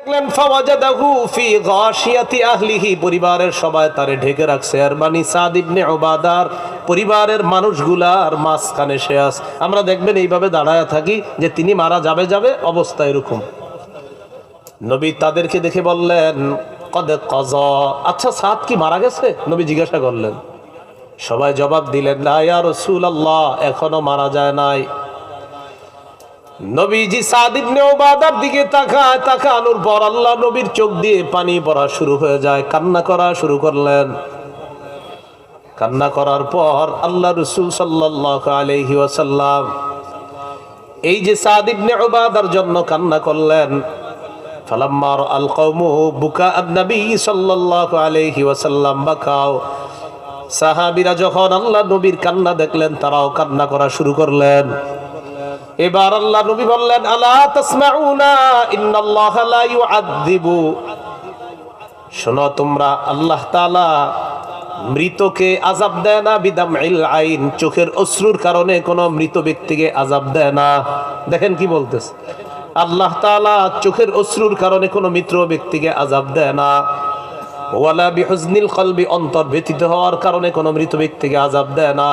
দেখলেন ফাওয়াজাদাহু ফি গাশিয়াতি আহলিহি, পরিবারের সবাই তারে ঢেকে রাখছে। আর বানি সাদ ইবনে উবাদার পরিবারের মানুষগুলার মাঝখানে সে আছে। আমরা দেখবেন এইভাবে দাঁড়ায় থাকি যে তিনি মারা যাবে অবস্থা এরকম। নবী তাদেরকে দেখে বললেন কদ কাযা, আচ্ছা সাদ কি মারা গেছে? নবী জিজ্ঞাসা করলেন। সবাই জবাব দিলেন না ইয়া রাসূলুল্লাহ, এখনো মারা যায় নাই। নবীজি সাদ ইবনে উবাদার দিকে তাকানোর পর আল্লাহ নবীর চোখ দিয়ে পানি পড়া শুরু হয়ে যায়, কান্না করা শুরু করলেন। কান্না করার পর আল্লাহ রাসূল সাল্লাল্লাহু আলাইহি ওয়াসাল্লাম এই যে সাদ ইবনে উবাদার জন্য কান্না করলেন, ফালাম্মা রাআল কওমু বুকা আন-নবী সাল্লাল্লাহু আলাইহি ওয়াসাল্লাম বাকাও, সাহাবীরা যখন আল্লাহ নবীর কান্না দেখলেন তারাও কান্না করা শুরু করলেন। এবার আল্লাহ নবী বললেন আলা তাসমাউনা ইন্নাল্লাহা লা ইউআযিবু, শোনো তোমরা, আল্লাহ তাআলা মৃতকে আযাব দেয় না বিদামইল আইন, চোখের অশ্রুর কারণে কোনো মৃত ব্যক্তিকে আযাব দেয় না। দেখেন কি বলতেছে, আল্লাহ তাআলা চোখের অশ্রুর কারণে কোনো মৃত ব্যক্তিকে আযাব দেয় না। ওয়ালা বিহুজনিল কলবি, অন্তর ব্যথিত হওয়ার কারণে কোনো মৃত ব্যক্তিকে আযাব দেয় না।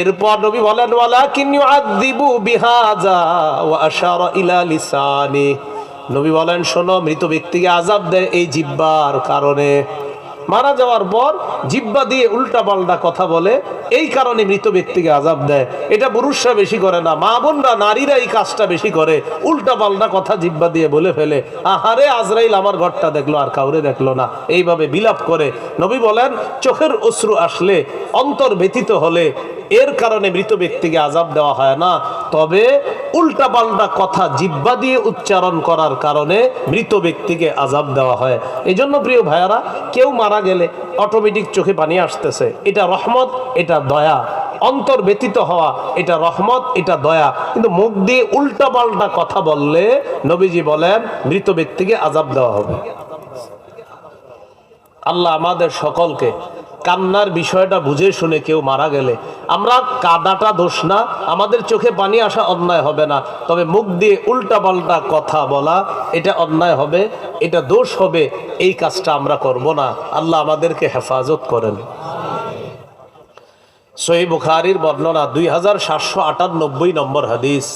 এরপর নবী বলেন ওয়ালাকিন ইউআযিবু বিহাযা ওয়া আশারা ইলা লিসানি, নবী বলেন শোনো, মৃত ব্যক্তিকে আযাব দেয় এই জিহ্বার কারণে। মারা যাওয়ার পর জিহ্বা দিয়ে উল্টা পাল্টা কথা বলে, এই কারণে মৃত ব্যক্তিকে আযাব দেয়। এটা পুরুষরা বেশি করে না, মা বোনরা নারীরা এই কাজটা বেশি করে, উল্টা পাল্টা কথা জিহ্বা দিয়ে বলে ফেলে। আহারে আজরাইল আমার ঘরটা দেখলো আর কাউরে দেখলো না, এইভাবে বিলাপ করে। নবী বলেন চোখের অশ্রু আসলে, অন্তর ব্যথিত হলে, এর কারণে মৃত ব্যক্তিকে আযাব দেওয়া হয় না, তবে উল্টা পাল্টা কথা জিহ্বা দিয়ে উচ্চারণ করার কারণে মৃত ব্যক্তিকে আযাব দেওয়া হয়। এই জন্য প্রিয় ভাইয়ারা, কেউ মারা গেলে অটোমেটিক চোখে পানি আসতেছে, এটা রহমত, এটা দয়া। অন্তর ব্যথিত হওয়া এটা রহমত, এটা দয়া। কিন্তু মুখ দিয়ে উল্টা পাল্টা কথা বললে নবীজি বলেন মৃত ব্যক্তিকে আযাব দেওয়া হবে। আল্লাহ আমাদের সকলকে কান্নার বিষয়টা বুঝে শুনে, কেউ মারা গেলে আমরা কাঁদাটা দোষ না, আমাদের চোখে পানি আসা অন্যায় হবে না, তবে মুখ দিয়ে উল্টা পাল্টা কথা বলা এটা অন্যায় হবে, এটা দোষ হবে। এই কাজটা আমরা করব না। আল্লাহ আমাদেরকে হেফাজত করেন। সহিহ বুখারীর বর্ণনা 2798 নম্বর হাদিস।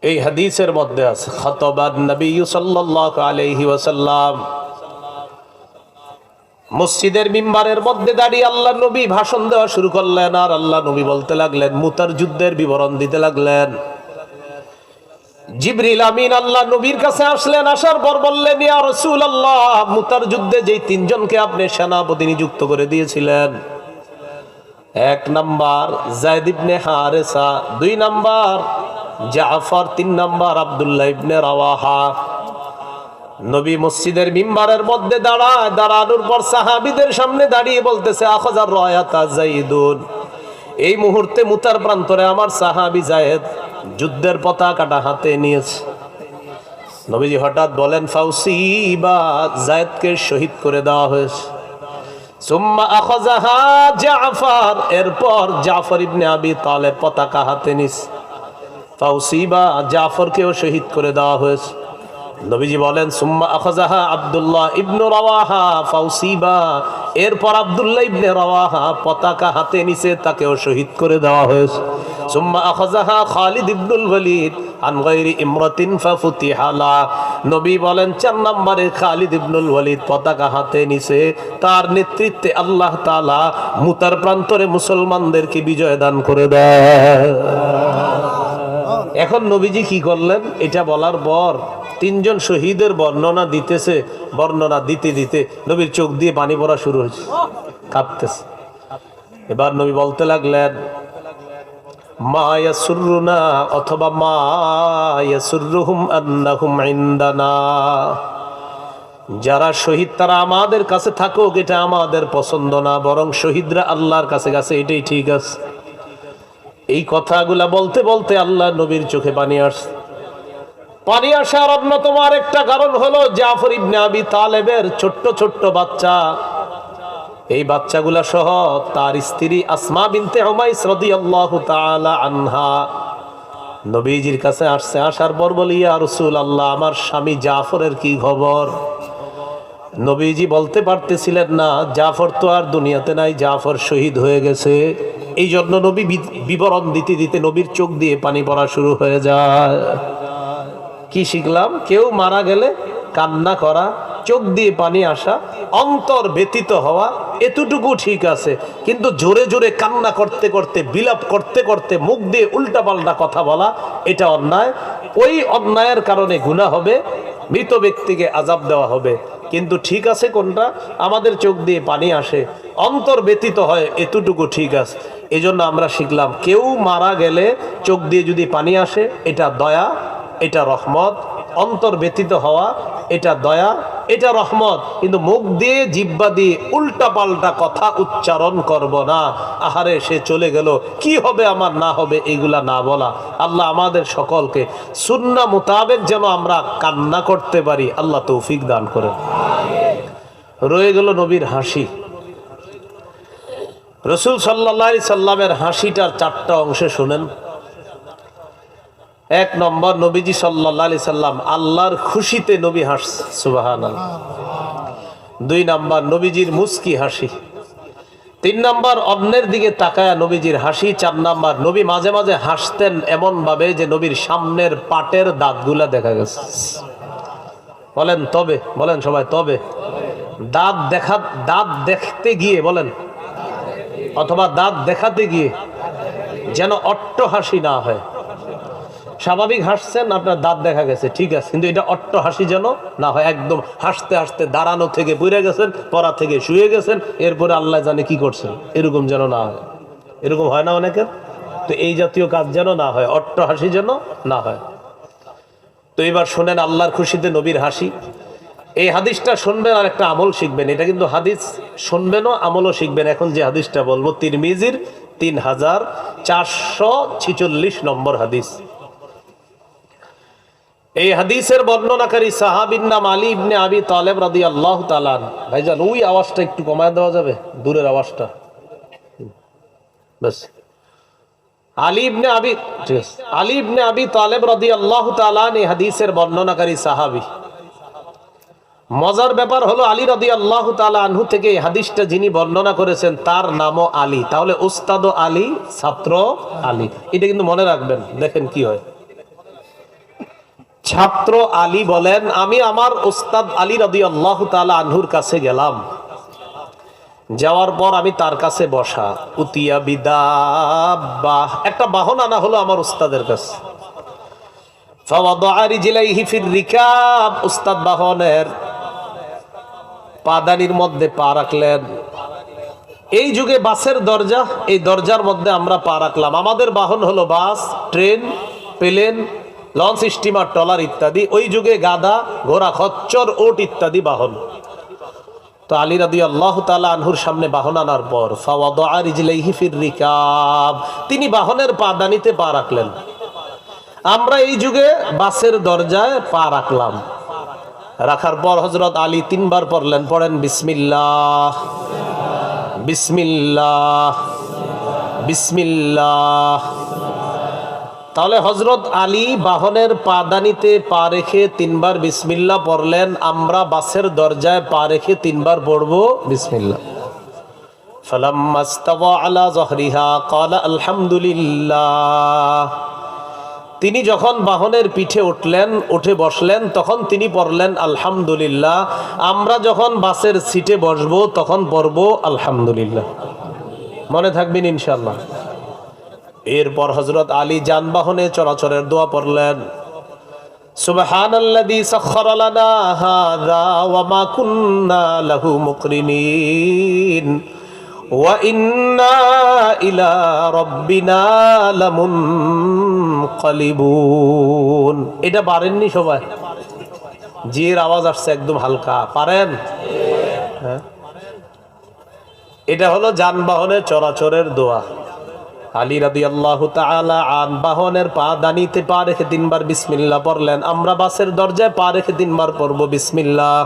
এই হাদিসের মধ্যে আছে খাতাবান নবী সাল্লাল্লাহু আলাইহি ওয়াসাল্লাম, মসজিদের মিম্বারের মধ্যে দাঁড়িয়ে আল্লাহ নবী ভাষণ দেওয়া শুরু করলেন। আর আল্লাহ নবী বলতে লাগলেন, মুতার যুদ্ধের বিবরণ দিতে লাগলেন। জিবরিল আমিন আল্লাহ নবীর কাছে আসলেন, আসার পর বললেন ইয়া রাসূলুল্লাহ, মুতার যুদ্ধে যেই তিনজনকে আপনি সেনাপতি নিযুক্ত করে দিয়েছিলেন, 1 নাম্বার যায়েদ ইবনে হারেসা, 2 নাম্বার জাফর, 3 নাম্বার আব্দুল্লাহ ইবনে রাওয়াহা। নবী মসজিদের মিম্বারের মধ্যে দাঁড়ানোর পর সাহাবীদের সামনে দাঁড়িয়ে বলতেছে আখাযার রায়াতা যায়েদুন, এই মুহূর্তে মুতার প্রান্তরে আমার সাহাবী যায়েদ যুদ্ধের পতাকাটা হাতে নিয়েছে। নবীজি হঠাৎ বলেন ফাউসিবা, যায়েদকে শহীদ করে দেওয়া হয়েছে। সুম্মা আখাযাহা জাফর, এরপর জাফর ইবনে আবি তালেব পতাকা হাতে নিয়েছে। ফাউসিবা, জাফরকেও শহীদ করে দেওয়া হয়েছে। নবীজি বলেন সুম্মা আখাযাহা আব্দুল্লাহ ইবনে রাওয়াহা ফাউসিবা, এরপর আব্দুল্লাহ ইবনে রাওয়াহা পতাকা হাতে নিছে, তাকেও শহীদ করে দেওয়া হয়েছে। সুম্মা আখাযাহা খালিদ ইবনুল ওয়ালিদ আন গায়রি ইমরাতিন ফাফুতিহা লা, নবী বলেন 4 নম্বরে খালিদ ইবনুল ওয়ালিদ পতাকা হাতে নিছে, তার নেতৃত্বে আল্লাহ তাআলা মুতার প্রান্তরে মুসলমানদেরকে বিজয় দান করে দেয়। এখন নবীজি কি করলেন? এটা বলার পর 3 জন শহীদের বর্ণনা দিতেছে, বর্ণনা দিতে দিতে নবীর চোখ দিয়ে পানি পড়া শুরু হয়েছে, কাঁপতেছে। এবার নবী বলতে লাগলেন মা ইয়াসুরুনা, অথবা মা ইয়াসুরুহুম আন্নাহুম ইনদানা, যারা শহীদ তারা আমাদের কাছে থাকুক এটা আমাদের পছন্দ না, বরং শহীদরা আল্লাহর কাছে গেছে এটাই ঠিক আছে। এই কথাগুলা বলতে বলতে আল্লাহ নবীর চোখে পানি আসছে। পানি আসার অন্যতম আরেকটা কারণ হলো জাফর ইবনে আবি তালেবের ছোট্ট ছোট্ট বাচ্চা, এই বাচ্চাগুলা সহ তার স্ত্রী আসমা বিনতে উমাইস রাদিয়াল্লাহু তাআলা আনহা নবীজির কাছে আসছে, আসার পর বলি ইয়া রাসূলুল্লাহ, আমার স্বামী জাফরের কি খবর? নবীজি বলতে পারতেছিলেন না, জাফর তো আর দুনিয়াতে নাই, জাফর শহীদ হয়ে গেছে। এই জন্য নবী বিবরণ দিতে দিতে নবীর চোখ দিয়ে পানি পড়া শুরু হয়ে যায়। কি শিখলাম? কেউ মারা গেলে কান্না করা, চোখ দিয়ে পানি আসা, অন্তর ব্যতীত হওয়া, এতটুকু ঠিক আছে। কিন্তু জোরে জোরে কান্না করতে করতে, বিলাপ করতে করতে, মুখ দিয়ে উল্টাপাল্টা কথা বলা, এটা অন্যায়। ওই অন্যায়ের কারণে গুনাহ হবে, মৃত ব্যক্তিকে আযাব দেওয়া হবে। কিন্তু ঠিক আছে কোনটা? আমাদের চোখ দিয়ে পানি আসে, অন্তর ব্যতীত হয়, এতটুকু ঠিক আছে। এই জন্য আমরা শিখলাম, কেউ মারা গেলে চোখ দিয়ে যদি পানি আসে, এটা দয়া, এটা রহমত। অন্তর ব্যতীত হওয়া, এটা দয়া, এটা রহমত। কিন্তু মুখ দিয়ে, জিহ্বা দিয়ে উল্টা পাল্টা কথা উচ্চারণ করব না। আহারে সে চলে গেল, কি হবে আমার, না হবে, এগুলা না বলা। আল্লাহ আমাদের সকলকে সুন্নাহ মোতাবেক যেন আমরা কান্না করতে পারি, আল্লাহ তৌফিক দান করেন। রয়ে গেল নবীর হাসি। রাসূল সাল্লাল্লাহু আলাইহি সাল্লামের হাসিটার 4টা অংশে শুনেন। 1 নম্বর, নবীজি সাল্লাল্লাহু আলাইহি সাল্লাম আল্লাহর খুশিতে নবী হাসছে, সুবহানাল্লাহ। 2 নম্বর, নবীজির মুস্কি হাসি। 3 নম্বর, অন্যের দিকে তাকায়া নবীজির হাসি। 4 নম্বর, নবী মাঝে মাঝে হাসতেন এমন ভাবে যে নবীর সামনের পাটের দাঁতগুলা দেখা গেছে। বলেন তবে, বলেন সবাই তবে। দাঁত দেখতে গিয়ে বলেন, অথবা দাঁত দেখাতে গিয়ে যেন অট্ট হাসি না হয়। স্বাভাবিক হাসছেন, আপনার দাঁত দেখা গেছে, ঠিক আছে, কিন্তু এটা অট্ট হাসি যেন না হয়। একদম হাসতে হাসতে দাঁড়ানো থেকে পড়ে গেছেন, পড়া থেকে শুয়ে গেছেন, এরপরে আল্লাহ জানে কি করছেন, এরকম যেন না হয়। এরকম হয় না অনেকের? তো এই জাতীয় কাজ যেন না হয়, অট্ট হাসি যেন না হয়। তো এবার শোনেন আল্লাহর খুশিতে নবীর হাসি। এই হাদিসটা শুনবেন আর একটা আমল শিখবেন। এটা কিন্তু হাদিস শুনবেনও, আমলও শিখবেন। এখন যে হাদিসটা বলবো, তিরমিজির 3446 নম্বর হাদিস। এই হাদিসের বর্ণনাকারী সাহাবীর নাম আলী ইবনে আবি তালেব রাদিয়াল্লাহু তাআলা। ভাইজান ওই আওয়াজটা একটু কমায় দেওয়া যাবে, দূরের আওয়াজটা, বাস। আলী ইবনে আবি, ঠিক আছে, আলী ইবনে আবি তালেব রাদিয়াল্লাহু তাআলা এই হাদিসের বর্ণনাকারী সাহাবী। মজার ব্যাপার হলো, আলী রাদিয়াল্লাহু তাআলা আনহু থেকে এই হাদিসটা যিনি বর্ণনা করেছেন তার নামও আলী। তাহলে উস্তাদ আলী, ছাত্র আলী, এটা কিন্তু মনে রাখবেন। দেখেন কি হয়। ছাত্র আলী বলেন, আমি আমার উস্তাদ আলী রাদিয়াল্লাহু তাআলা আনহুর কাছে গেলাম। যাওয়ার পর আমি তার কাছে বসা। উতিয়া বিদাব্বা, একটা বাহন আনা হলো আমার উস্তাদের কাছে। ফাওয়াদা রিজলাইহি ফির রিকাব, উস্তাদ বাহনের পাদানির মধ্যে পা রাখলেন। এই যুগে বাসের দরজা, এই দরজার মধ্যে আমরা পা রাখলাম। আমাদের বাহন হলো bus, train, plane, launch, steamer, trawler ইত্যাদি। ওই যুগে গাধা, ঘোড়া, খচ্চর, ওট ইত্যাদি বাহন। তো আলী রাদিয়াল্লাহু তাআলা আনহুর সামনে বাহন আনার পর ফাওয়াদা রিজলাইহি ফির রিকাব, তিনি বাহনের পাদানিতে পা রাখলেন। আমরা এই যুগে বাসের দরজায় পা রাখলাম। রাখার পর হযরত আলী 3 বার পড়লেন, পড়েন বিসমিল্লাহ, বিসমিল্লাহ, বিসমিল্লাহ। তাহলে হযরত আলী বাহনের পাদানিতে পা রেখে 3 বার বিসমিল্লাহ পড়লেন। আমরা বাসের দরজায় পা রেখে 3 বার পড়ব বিসমিল্লাহ। ফালাম্মা ইস্তাওয়া আলা যহরিহা ক্বালা আলহামদুলিল্লাহ। তিনি যখন বাহনের পিঠে উঠলেন, উঠে বসলেন, তখন তিনি পড়লেন আলহামদুলিল্লাহ। আমরা যখন বাসের সিটে বসবো তখন পড়ব আলহামদুলিল্লাহ। মনে থাকবেন ইনশাআল্লাহ। এরপর হযরত আলী যানবাহনে চলাচলের দোয়া পড়লেন। সুবহানাল্লাযী সাখখারা লানা হাযা ওয়া মা কুন্না লাহু মুকরিনিন ওয়া ইন্না ইলা রাব্বিনা লামুনকালিবুন। এটা পারেননি সবাই? জির আওয়াজ আসছে একদম হালকা, পারেন? হ্যাঁ, এটা হলো যানবাহনে চলাচলের দোয়া। আলী রাদিয়াল্লাহু তাআলা আন বাহনের পাদানিতে পা রেখে 3 বার বিসমিল্লাহ পড়লেন। আমরা বাসের দরজায় পা রেখে 3 বার পড়ব বিসমিল্লাহ।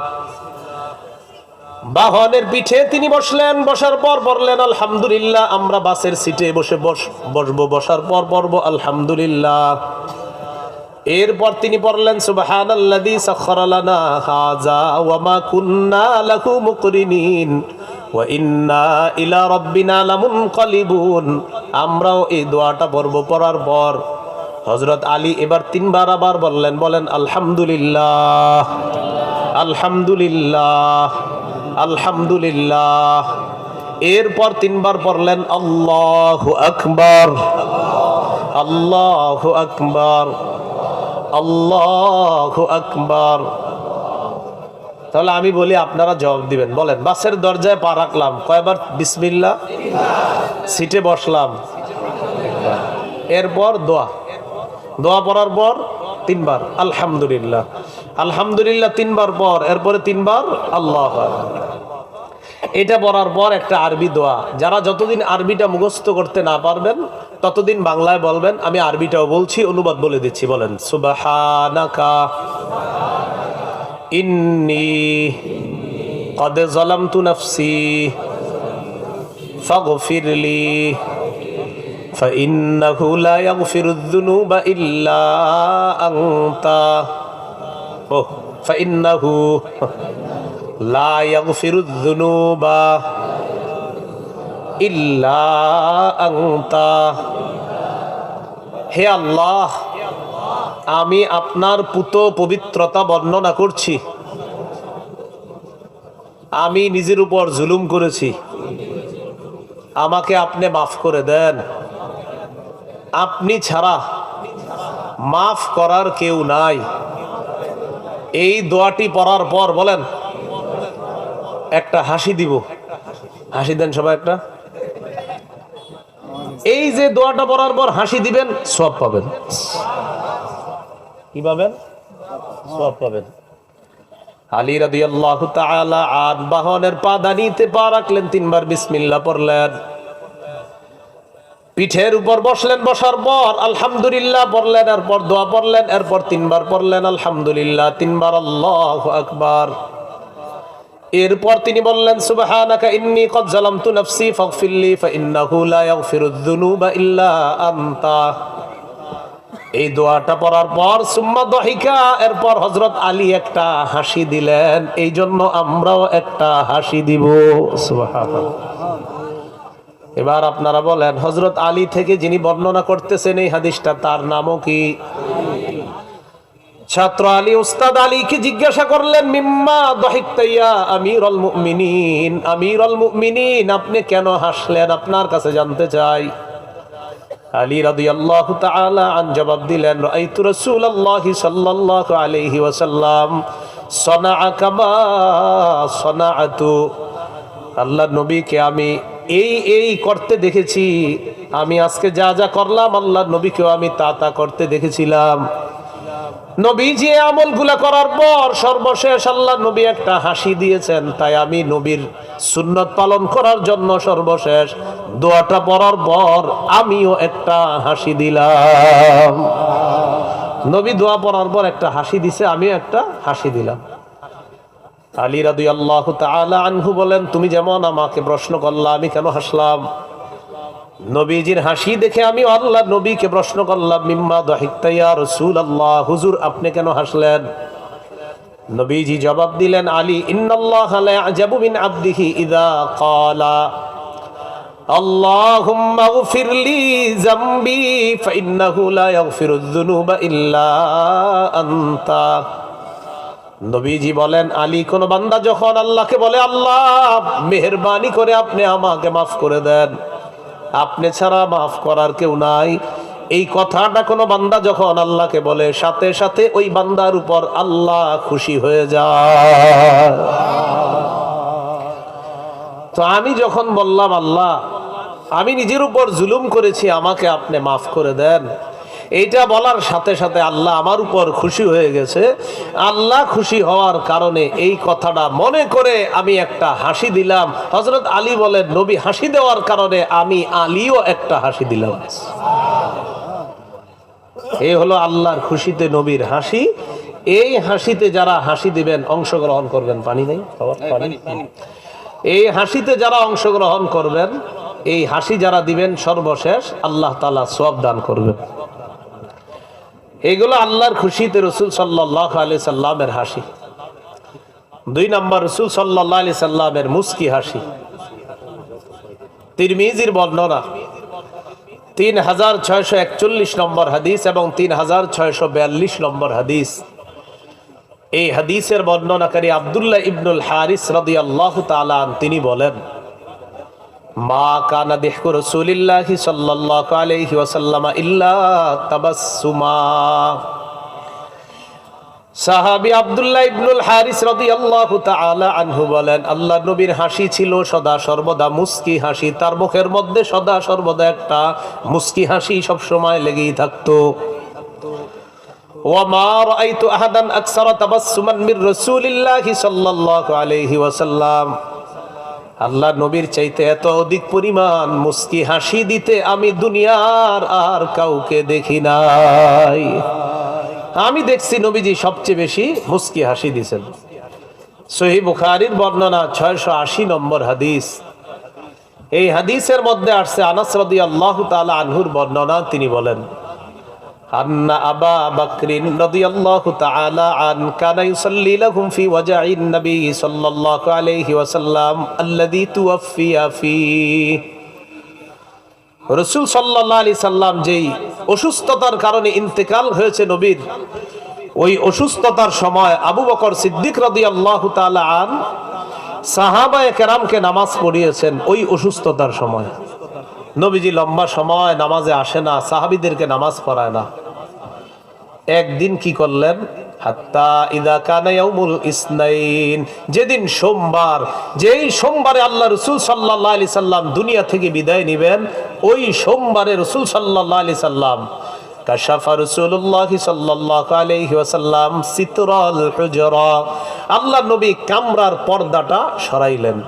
বাহনের পিঠে তিনি বসলেন, বসার পর বললেন আলহামদুলিল্লাহ। আমরা বাসের সিটে বসবো, বসার পর পড়বো আলহামদুলিল্লাহ। এরপর তিনি পড়লেন সুবহানাল্লাযী সাখখারা লানা হাযা ওয়া মা কুন্না লাহু মুকরিনিন ওয়া ইন্না ইলা রাব্বিনা লামুনকালিবুন। আমরাও এই দোয়াটা পড়বো। পড়ার পর হযরত আলী এবার তিনবার আবার বলেন আলহামদুলিল্লাহ, আলহামদুলিল্লাহ, আলহামদুলিল্লাহ। এরপর তিনবার পড়লেন আল্লাহু আকবার, আল্লাহু আকবার, আল্লাহু আকবার। তাহলে আমি বলি, আপনারা জবাব দিবেন। বলেন, বাসের দরজায় পা রাখলাম, কয়বার বিসমিল্লাহ? সিটে বসলাম, এরপর দোয়া পড়ার পর তিনবার আলহামদুলিল্লাহ, আলহামদুলিল্লাহ তিনবার পর, এরপরে তিনবার আল্লাহ। এটা পড়ার পর একটা আরবি দোয়া। যারা যতদিন আরবিটা মুখস্থ করতে না পারবেন ততদিন বাংলায় বলবেন। আমি আরবিটাও বলছি, অনুবাদ বলে দিচ্ছি। বলেন সুবহানাকা ইন্নী কদ যালামতু নাফসি ফাগফিরলি ফাইন্নাহু লা ইয়াগফিরুয যুনুবা ইল্লা আনতা ফাইন্নাহু লা ইয়াগফিরুয যুনুবা ইল্লা আনতা। হে আল্লাহ, আমি আপনার পুত পবিত্রতা বর্ণনা করছি। আমি নিজের উপর জুলুম করেছি, আমাকে আপনি মাফ করে দেন। আপনি ছাড়া মাফ করার কেউ নাই। এই দোয়াটি পড়ার পর বলেন, একটা হাসি দিব। হাসি দেন সবাই একটা। এই যে দোয়াটা পড়ার পর হাসি দিবেন, সওয়াব পাবেন। কি পাবেন? সওয়াব পাবেন। আলী রাদিয়াল্লাহু তাআলা আন বাহনের পাদানিতে পা রাখলেন, তিনবার বিসমিল্লাহ পড়লেন, পিঠের উপর বসলেন, বসার পর আলহামদুলিল্লাহ পড়লেন, এরপর দোয়া পড়লেন, এরপর তিনবার পড়লেন আলহামদুলিল্লাহ, তিনবার আল্লাহু আকবার। এরপর তিনি বললেন সুবহানাকা ইন্নী কদ যালামতু নাফসি ফাগফিরলি ফাইন্নাহু লা ইয়াগফিরুয যুনুবা ইল্লা আনতা। এই দোয়াটা পড়ার পর সুম্মা দাহিকা, এরপর হযরত আলী একটা হাসি দিলেন। এই জন্য আমরাও একটা হাসি দিব। সুবহানাল্লাহ। এবার আপনারা বলেন, হযরত আলী থেকে যিনি বর্ণনা করতেছেন এই হাদিসটা, তার নামও কি? ছাত্র আলী উস্তাদ আলীকে জিজ্ঞাসা করলেন, মিম্মা দাহিকতা ইয়া আমিরুল মুমিনিন, আমিরুল মুমিনিন আপনি কেন হাসলেন, আপনার কাছে জানতে চাই। আলী রাদিয়াল্লাহু তাআলা আন জবাব দিলেন, রাআইতু রাসূলুল্লাহি সাল্লাল্লাহু আলাইহি ওয়াসাল্লাম সানাআ কামা সানাআতু। আল্লাহর নবীকে আমি এই করতে দেখেছি। আমি আজকে যা যা করলাম, আল্লাহর নবীকেও আমি তা করতে দেখেছিলাম। নবীজি আমলগুলা করার পর সর্বশেষ আল্লাহ নবী একটা হাসি দিয়েছেন। তাই আমি নবীর সুন্নত পালন করার জন্য সর্বশেষ দোয়াটা পড়ার পর আমিও একটা হাসি দিলাম। নবী দোয়া পড়ার পর একটা হাসি দিছে, আমিও একটা হাসি দিলাম। আলী রাদিয়াল্লাহু তাআলা আনহু বলেন, তুমি যেমন আমাকে প্রশ্ন করলা আমি কেন হাসলাম, নবীজির হাসি দেখে আমি আল্লাহ নবীকে প্রশ্ন করলাম, মিম্মা দাহিকতা ইয়া রাসূলুল্লাহ, হুজুর আপনি কেন হাসলেন? নবীজি জবাব দিলেন, আলী ইন্নাল্লাহা লা ইয়াজাবু মিন আবদিহি ইযা ক্বালা আল্লাহুম্মা গফিরলি যামবি ফাইন্নাহু লা ইয়াগফিরুয যুনুবা ইল্লা আনতা। নবীজি বলেন, আলী কোন বান্দা যখন আল্লাহকে বলে, আল্লাহ মেহেরবানি করে আপনি আমাকে মাফ করে দেন, আপনি ছাড়া মাফ করার কেউ নাই, এই কথাটা কোনো বান্দা যখন আল্লাহকে বলে, সাথে সাথে ওই বান্দার উপর আল্লাহ খুশি হয়ে যায়। তো আমি যখন বললাম, আল্লাহ আমি নিজের উপর জুলুম করেছি, আমাকে আপনি মাফ করে দেন, এইটা বলার সাথে সাথে আল্লাহ আমার উপর খুশি হয়ে গেছে। আল্লাহ খুশি হওয়ার কারণে এই কথাটা মনে করে আমি একটা হাসি দিলাম। হযরত আলী বলেন, নবী হাসি দেওয়ার কারণে আমি আলীও একটা হাসি দিলাম। এই হলো আল্লাহর খুশিতে নবীর হাসি। এই হাসিতে যারা হাসি দিবেন, অংশগ্রহণ করবেন, পানি নেই পানি, এই হাসিতে যারা অংশগ্রহণ করবেন, এই হাসি যারা দিবেন, সর্বশেষ আল্লাহ তাআলা সওয়াব দান করবেন। এগুলো আল্লাহর খুশিতে রাসূল সাল্লাল্লাহু আলাইহি সাল্লামের হাসি। 2 নম্বর, রাসূল সাল্লাল্লাহু আলাইহি সাল্লামের মুস্কি হাসি। তিরমিজির বর্ণনা 3641 নম্বর হাদিস এবং 3642 নম্বর হাদিস। এই হাদিসের বর্ণনাকারী আব্দুল্লাহ ইবনুল হারিস রাদিয়াল্লাহু তাআলা তিনি বলেন, মা কানা দিহকু রাসূলিল্লাহি সাল্লাল্লাহু আলাইহি ওয়াসাল্লাম ইল্লা তাবাসসুমা। সাহাবী আব্দুল্লাহ ইবনুল হারিস রাদিয়াল্লাহু তাআলা আনহু বলেন, আল্লাহর নবীর হাসি ছিল সদা সর্বদা মুস্কি হাসি। তার মুখের মধ্যে সদা সর্বদা একটা মুস্কি হাসি সব সময় লেগেই থাকতো। ওয়া মা রাআইতু আহাদান আকসারা তাবাসসুমান মির রাসূলিল্লাহি সাল্লাল্লাহু আলাইহি ওয়াসাল্লাম। আল্লাহর নবীর চাইতে এত অধিক পরিমাণ মুস্কি হাসি দিতে আমি দুনিয়ার আর কাউকে দেখি নাই। আমি দেখছি নবীজি সবচেয়ে বেশি মুস্কি হাসি দিয়েছেন। সহিহ বুখারীর বর্ণনা 680 নম্বর হাদিস। এই হাদিসের মধ্যে আসছে আনাস রাদিয়াল্লাহু তাআলা আনহুর বর্ণনা। তিনি বলেন, আন্না আবা বকরিন রাদিয়াল্লাহু তাআলা আন কানা ইউসাল্লি লাহুম ফি ওয়াজাইন নবী সাল্লাল্লাহু আলাইহি ওয়াসাল্লাম আল্লাযী তুওয়াফিয়া ফি। রাসূল সাল্লাল্লাহু আলাইহি সাল্লাম যেই অসুস্থতার কারণে ইন্তেকাল হয়েছে নবীর, ওই অসুস্থতার সময় আবু বকর সিদ্দিক রাদিয়াল্লাহু তাআলা আন সাহাবায়ে কেরামকে নামাজ পড়িয়েছেন। ওই অসুস্থতার সময় নবীজি লম্বা সময় নামাজে আসে না, সাহাবীদেরকে নামাজ পড়ায় না। একদিন কি করলেন, হাত্তা ইযা কানা ইয়াউমুল ইসনাইন, যেদিন সোমবার, যেই সোমবারে আল্লাহ রাসূল সাল্লাল্লাহু আলাইহি সাল্লাম দুনিয়া থেকে বিদায় নেবেন, ওই সোমবারে রাসূল সাল্লাল্লাহু আলাইহি সাল্লাম কাশাফা রাসূলুল্লাহ সাল্লাল্লাহু আলাইহি ওয়াসাল্লাম সিতরাল হুজরা, আল্লাহ নবী কামরার পর্দাটা সরাইলেন।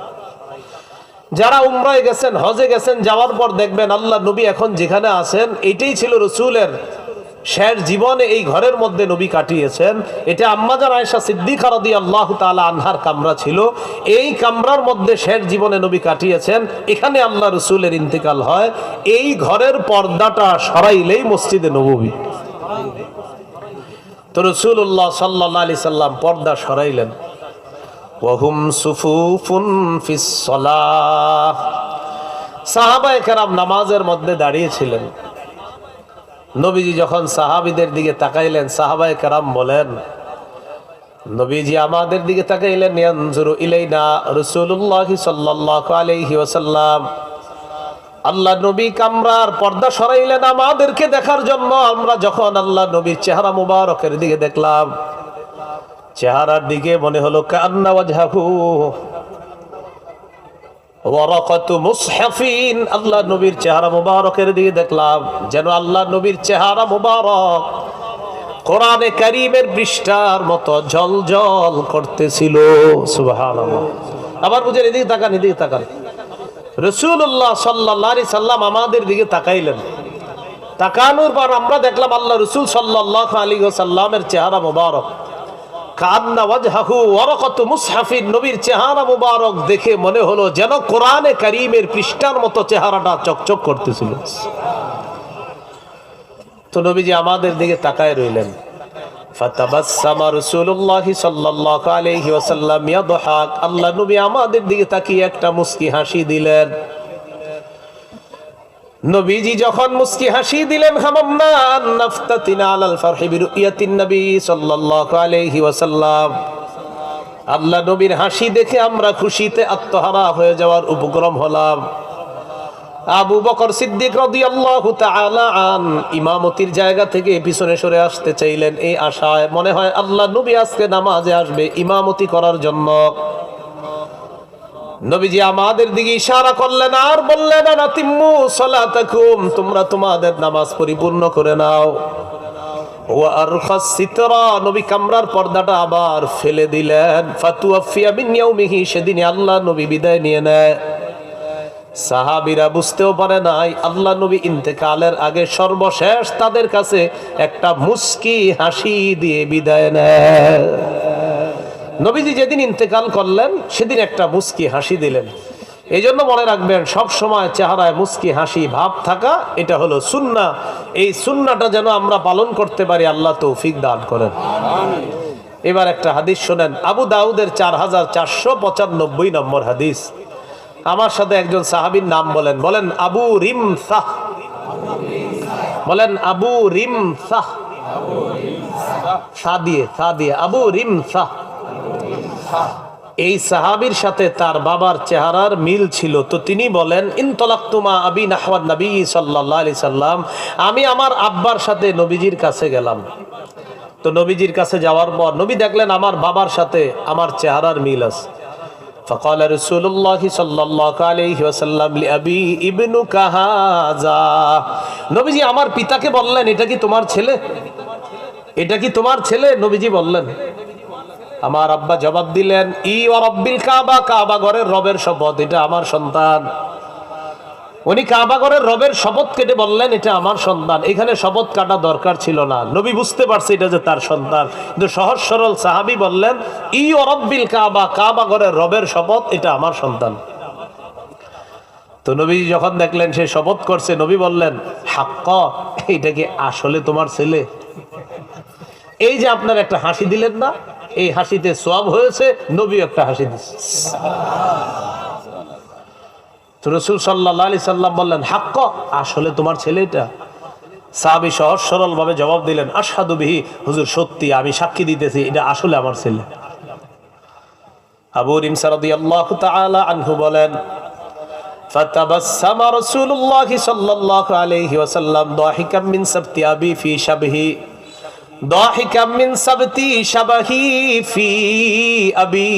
যারা উমরায় গেছেন, হজে গেছেন, যাওয়ার পর দেখবেন আল্লাহ নবী এখন যেখানে আছেন, এটাই ছিল রাসূলের শেষ জীবনে। এই ঘরের মধ্যে নবী কাটিয়েছেন। এটা আম্মাজান আয়েশা সিদ্দিকা রাদিয়াল্লাহু তাআলা আনহার কামরা ছিল। এই কামরার মধ্যে শেষ জীবনে নবী কাটিয়েছেন। এখানে আল্লাহ রাসূলের ইন্তেকাল হয়। এই ঘরের পর্দাটা সরাইলেই মসজিদে নববী। তো রাসূলুল্লাহ সাল্লাল্লাহু আলাইহি সাল্লাম পর্দা সরাইলেন। ওয়াহুম সুফুফুন ফিস সালাহ, সাহাবায়ে কেরাম নামাজের মধ্যে দাঁড়িয়ে ছিলেন। নবীজি যখন সাহাবীদের দিকে তাকাইলেন, সাহাবায়ে কেরাম বলেন, নবীজি আমাদের দিকে তাকাইলেন, ইয়ানজুরু ইলাইনা রাসূলুল্লাহ সাল্লাল্লাহু আলাইহি ওয়াসাল্লাম। আল্লাহ নবী কামরার পর্দা সরাইলেন আমাদেরকে দেখার জন্য। আমরা যখন আল্লাহ নবীর চেহারা মুবারকের দিকে দেখলাম, চেহারার দিকে মনে হলো কান্না ওয়াজহাহু ওয়ারাকাতু মুসহাফিন, আল্লাহ নবীর চেহারা মুবারকের দিকে দেখলাম যেন আল্লাহ নবীর চেহারা মুবারক কোরআনে কারীমের পৃষ্ঠার মতো ঝলঝল করতেছিল। সুবহানাল্লাহ। আবার বুঝেন, এদিকে তাকান, এদিকে তাকান। রাসূলুল্লাহ সাল্লাল্লাহু আলাইহি সাল্লাম আমাদের দিকে তাকাইলেন। তাকানোর পর আমরা দেখলাম আল্লাহ রাসূল সাল্লাল্লাহু আলাইহি ওয়াসাল্লামের চেহারা মুবারক কান্না ওয়াজহাহু ওয়ারাকাতু মুসহাফিন, নবীর চেহারা মুবারক দেখে মনে হলো যেন কোরআনে কারীমের পৃষ্ঠার মতো চেহারাটা চকচক করতেছিল। তো নবীজি আমাদের দিকে তাকায় রইলেন। ফাতাবাসসামা রাসূলুল্লাহ সাল্লাল্লাহু আলাইহি ওয়াসাল্লাম ইয়াদহাক, আল্লাহ নবী আমাদের দিকে তাকিয়ে একটা মুস্কি হাসি দিলেন। নবীজি যখন মুস্কি হাসি দিলেন, হামামনা আন নাফতাতিনা আলাল ফারহি বিরুয়াতিন নবী সাল্লাল্লাহু আলাইহি ওয়াসাল্লাম, আল্লাহ নবীর হাসি দেখে আমরা খুশিতে আত্মহারা হয়ে যাওয়ার উপক্রম হলাম। আবু বকর সিদ্দিক রাদিয়াল্লাহু তাআলা আন ইমামতির জায়গা থেকে পিছনে সরে আসতে চাইলেন, এই আশায় মনে হয় আল্লাহ নবী আজকে নামাজে আসবে ইমামতি করার জন্য। নবীজি আমাদের দিকে ইশারা করলেন আর বললেন, আতিম্মু সালাতাকুম, তোমরা তোমাদের নামাজ পরিপূর্ণ করে নাও। ওয়া আরখাস সিতরা, নবী কামরার পর্দাটা আবার ফেলে দিলেন। ফাতুওয়াফিয়া মিন ইয়াউমিহি, সেদিন আল্লাহ নবী বিদায় নিয়ে নেয়। সাহাবীরা বুঝতেও পারে নাই আল্লাহ নবী ইন্তেকালের আগে সর্বশেষ তাদের কাছে একটা মুস্কি হাসি দিয়ে বিদায় নেয়। নবীজি যেদিন ইন্তেকাল করলেন সেদিন একটা মুস্কি হাসি দিলেন। এই জন্য মনে রাখবেন, সব সময় চেহারায় মুস্কি হাসি ভাব থাকা, এটা হলো সুন্নাহ। এই সুন্নাহটা যেন আমরা পালন করতে পারি, আল্লাহ তৌফিক দান করেন। এবার একটা হাদিস শোনেন, আবু দাউদের 4495 নম্বর হাদিস। আমার সাথে একজন সাহাবীর নাম বলেন, বলেন আবু রিমসাহ, বলেন আবু রিমসাহ, সা দিয়ে আবু রিমসাহ। এই সাহাবীর সাথে তার বাবার চেহারার মিল ছিল। তো তিনি বলেন, ইনতলাক্তুমা আবি নাহওয়ান নবী সাল্লাল্লাহু আলাইহি সাল্লাম, আমি আমার আব্বার সাথে নবীজির কাছে গেলাম। তো নবীজির কাছে যাওয়ার পর নবী দেখলেন আমার বাবার সাথে আমার চেহারার মিল আছে। فقال رسول الله صلى الله عليه وسلم لأبي ابنك هذا, নবীজি আমার পিতাকে বললেন, এটা কি তোমার ছেলে? এটা কি তোমার ছেলে? নবীজি বললেন। আমার আব্বা জবাব দিলেন, ই ওয়া রাব্বিল কাবা, কাবা ঘরের রবের শপথ, এটা আমার সন্তান। উনি কাবা ঘরের রবের শপথ কেটে বললেন এটা আমার সন্তান। এখানে শপথ কাটা দরকার ছিল না, নবী বুঝতে পারছে এটা যে তার সন্তান। কিন্তু সহজ সরল সাহাবী বললেন, ই ওয়া রাব্বিল কাবা, কাবা ঘরের রবের শপথ, এটা আমার সন্তান। তো নবী যখন দেখলেন সে শপথ করছে, নবী বললেন, হাক্ক, এটা কি আসলে তোমার ছেলে? এই যে আপনার একটা হাসি দিলেন না, এই হাসিতে সওয়াব হয়েছে, নবী একটা হাসি দিচ্ছে। তো রাসূল সাল্লাল্লাহু আলাইহি সাল্লাম বললেন, হাক্ক, আসলে তোমার ছেলে এটা? সাহাবী সহজ সরল ভাবে জবাব দিলেন, আশহাদু বিহি, হুজুর সত্যি, আমি সাক্ষী দিতেছি এটা আসলে আমার ছেলে। আবু রিমসা রাদিয়াল্লাহু তাআলা আনহু বলেন, ফাতাবাসসামা রাসূলুল্লাহ সাল্লাল্লাহু আলাইহি ওয়াসাল্লাম দাহিকাম মিন সাবতি আবি ফি শাবহি, দাহিকাম মিন সাবতি শাবহি ফি আবি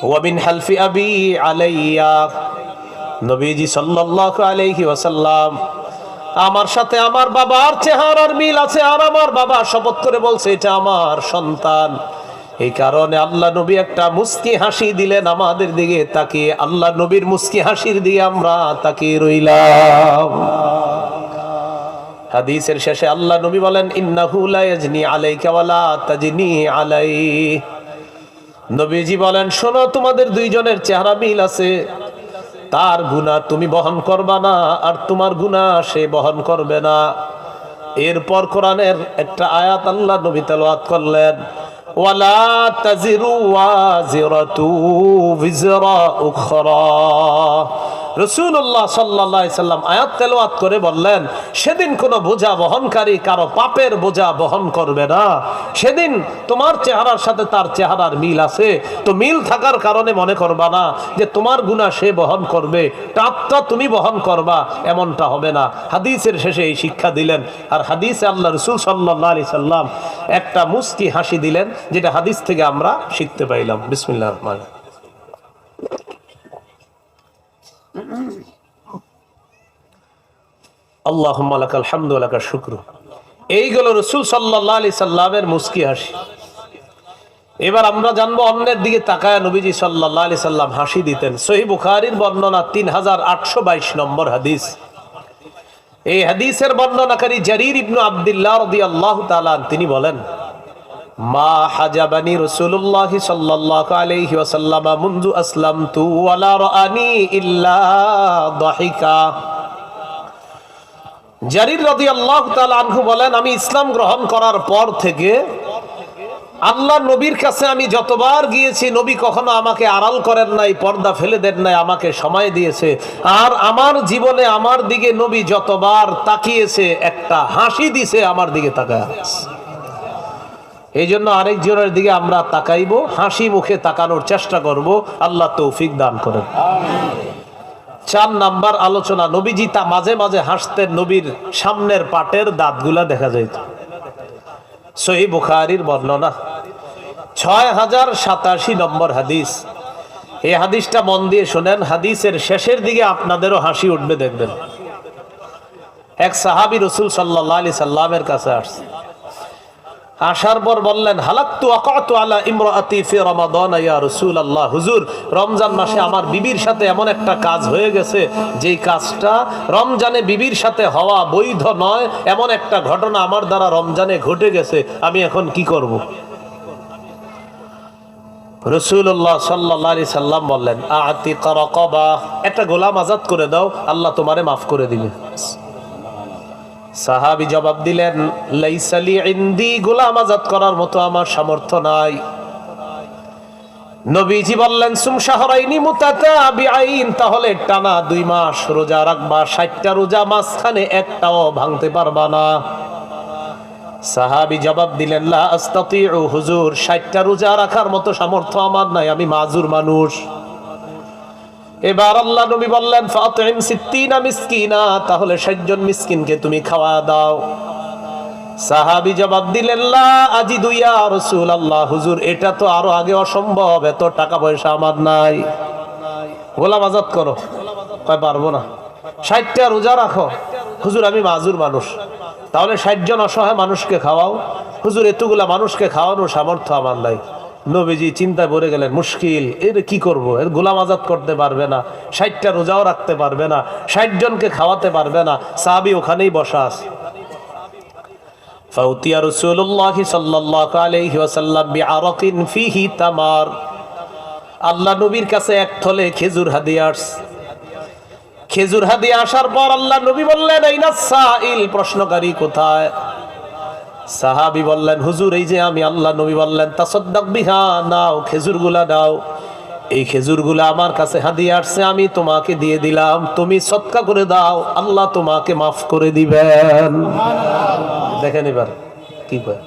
ওয়া মিন হালফি আবি আলাইয়া। নবীজি সাল্লাল্লাহু আলাইহি ওয়াসাল্লাম, আমার সাথে আমার বাবার চেহারার মিল আছে, আর আমার বাবা শপথ করে বলছে এটা আমার সন্তান। এই কারণে আল্লাহ নবী একটা মুস্কি হাসি দিলেন আমাদের দিকে তাকিয়ে। আল্লাহ নবীর মুস্কি হাসির দিকে আমরা তাকিয়ে রইলাম। হাদিসের শেষে আল্লাহ নবী বলেন, ইন্নাহু লা ইয়াজনি আলাইকা ওয়ালা তাজনি আলাইহি। নবীজি বলেন, শোনো, তোমাদের দুইজনের চেহারা মিল আছে, তার গুনাহ তুমি বহন করবা না, আর তোমার গুনাহ সে বহন করবে না। এরপর কোরআনের একটা আয়াত আল্লাহ নবী তেলাওয়াত করলেন, ওয়ালা তাজিরু ওয়াজিরাতু বিজরা উখরা। রাসূলুল্লাহ সাল্লাল্লাহু আলাইহি সাল্লাম আয়াত তেলাওয়াত করে বললেন, সেদিন কোনো বোঝা বহনকারী কারো পাপের বোঝা বহন করবে না। সেদিন তোমার চেহারার সাথে তার চেহারার মিল আছে, তো মিল থাকার কারণে মনে করবা না যে তোমার গুনাহ সে বহন করবে, পাপটা তুমি বহন করবা, এমনটা হবে না। হাদিসের শেষে এই শিক্ষা দিলেন। আর হাদিসে আল্লাহ রাসূল সাল্লাল্লাহু আলাইহি সাল্লাম একটা মুস্কি হাসি দিলেন, যেটা হাদিস থেকে আমরা শিখতে পাইলাম। বিসমিল্লাহির রহমানির রহিম। আল্লাহুম্মা লাকাল হামদু ওয়া লাকাশ শুকরু। এইগুলো রাসূল সাল্লাল্লাহু আলাইহি সাল্লামের মুস্কি হাসি। এবার আমরা জানবো অন্যের দিকে তাকায় নবীজি সাল্লাল্লাহু আলাইহি সাল্লাম হাসি দিতেন। সহিহ বুখারীর বর্ণনা 3822 নম্বর হাদিস। এই হাদিসের বর্ণনাকারী জারীর ইবনে আব্দুল্লাহ রাদিয়াল্লাহু তাআলা তিনি বলেন, মা হাজাবানি রাসূলুল্লাহ সাল্লাল্লাহু আলাইহি ওয়াসাল্লাম মুনযু আসলামতু ওয়ালা রাআনি ইল্লা দাহিকা। জারীর রাদিয়াল্লাহু তাআলা আনহু বলেন, আমি ইসলাম গ্রহণ করার পর থেকে আল্লাহ নবীর কাছে আমি যতবার গিয়েছি, নবী কখনো আমাকে আড়াল করেন নাই, পর্দা ফেলে দেন নাই, আমাকে সময় দিয়েছে। আর আমার জীবনে আমার দিকে নবী যতবার তাকিয়েছে, একটা হাসি দিছে আমার দিকে তাকায়। এই জন্য আরেকজনের দিকে আমরা তাকাইবো, হাসি মুখে তাকানোর চেষ্টা করব। আল্লাহ তৌফিক দান করেন। 4 নাম্বার আলোচনা, নবীজি তা মাঝে মাঝে হাসতেন, নবীর সামনের পাটের দাঁতগুলা দেখা যাইত। সহিহ বুখারীর বর্ণনা 6087 নম্বর হাদিস। এই হাদিসটা মন দিয়ে শুনেন, হাদিসের শেষের দিকে আপনাদেরও হাসি উঠবে দেখবেন। এক সাহাবী রাসূল সাল্লাল্লাহু আলাইহি সাল্লামের কাছে আসছে। আসার পর বললেন, হালাকতু আকাতু আলা ইমরাআতি ফি রমাদান ইয়া রাসূলুল্লাহ, হুজুর রমজান মাসে আমার বিবির সাথে এমন একটা কাজ হয়ে গেছে যেই কাজটা রমজানে বিবির সাথে হওয়া বৈধ নয়, এমন একটা ঘটনা আমার দ্বারা রমজানে ঘটে গেছে, আমি এখন কি করব? রাসূলুল্লাহ সাল্লাল্লাহু আলাইহি সাল্লাম বললেন, আতিক রাকাবা, একটা গোলাম আজাদ করে দাও, আল্লাহ তোমারে মাফ করে দিবে। সাহাবী জবাব দিলেন, লাইসা লি ইনদি, গোলাম আজাদ করার মতো আমার সামর্থ্য নাই। নবীজি বললেন, সুম শাহরাইনি মুতাতাবিআইন, তাহলে টানা 2 মাস রোজা রাখবা, 60টা রোজা, মাঝখানে একটাও ভাঙতে পারবা না। সাহাবী জবাব দিলেন, লা আস্তাতিউ, হুজুর 60টা রোজা রাখার মতো সামর্থ্য আমার নাই, আমি মাজুর মানুষ। এবার আল্লাহ নবী বললেন, ফাতিম 60 মিসকিনা, তাহলে 60 জন মিসকিনকে তুমি খাওয়া দাও। সাহাবী জবাব দিলেন, লা আজিদু ইয়া রাসূলুল্লাহ, হুজুর এটা তো আরো আগে অসম্ভব, এত টাকা পয়সা আমার নাই। গোলাম আজাদ করো, কয় পারবো না। 60টা রোজা রাখো, হুজুর আমি মাজুর মানুষ। তাহলে 60 জন অসহায় মানুষকে খাওয়াও, হুজুর এতগুলা মানুষকে খাওয়ানোর সামর্থ্য আমার নাই। নবীজি চিন্তায় পড়ে গেলেন, মুশকিল, এর কি করব? এর গোলাম আজাদ করতে পারবে না, 60টা রোজাও রাখতে পারবে না, 60 জনকে খাওয়াতে পারবে না। সাহাবী ওখানেই বসা আছে। ফাউতিয়া রাসূলুল্লাহ সাল্লাল্লাহু আলাইহি ওয়াসাল্লাম বিআরাকিন ফিহি তামার, আল্লাহ নবীর কাছে এক থলে খেজুর হাদিয়া আসছে। খেজুর হাদিয়া আসার পর আল্লাহ নবী বললেন, আইনা সাইল, প্রশ্নকারী কোথায়? সাহাবী বললেন, হুজুর এই যে আমি। আল্লাহ নবী বললেন, তাসাদদাক বিহা, নাও খেজুরগুলা নাও, এই খেজুরগুলা আমার কাছে হাদিয়া আসছে, আমি তোমাকে দিয়ে দিলাম, তুমি সদকা করে দাও, আল্লাহ তোমাকে মাফ করে দিবেন। দেখেন এবার কি কয়।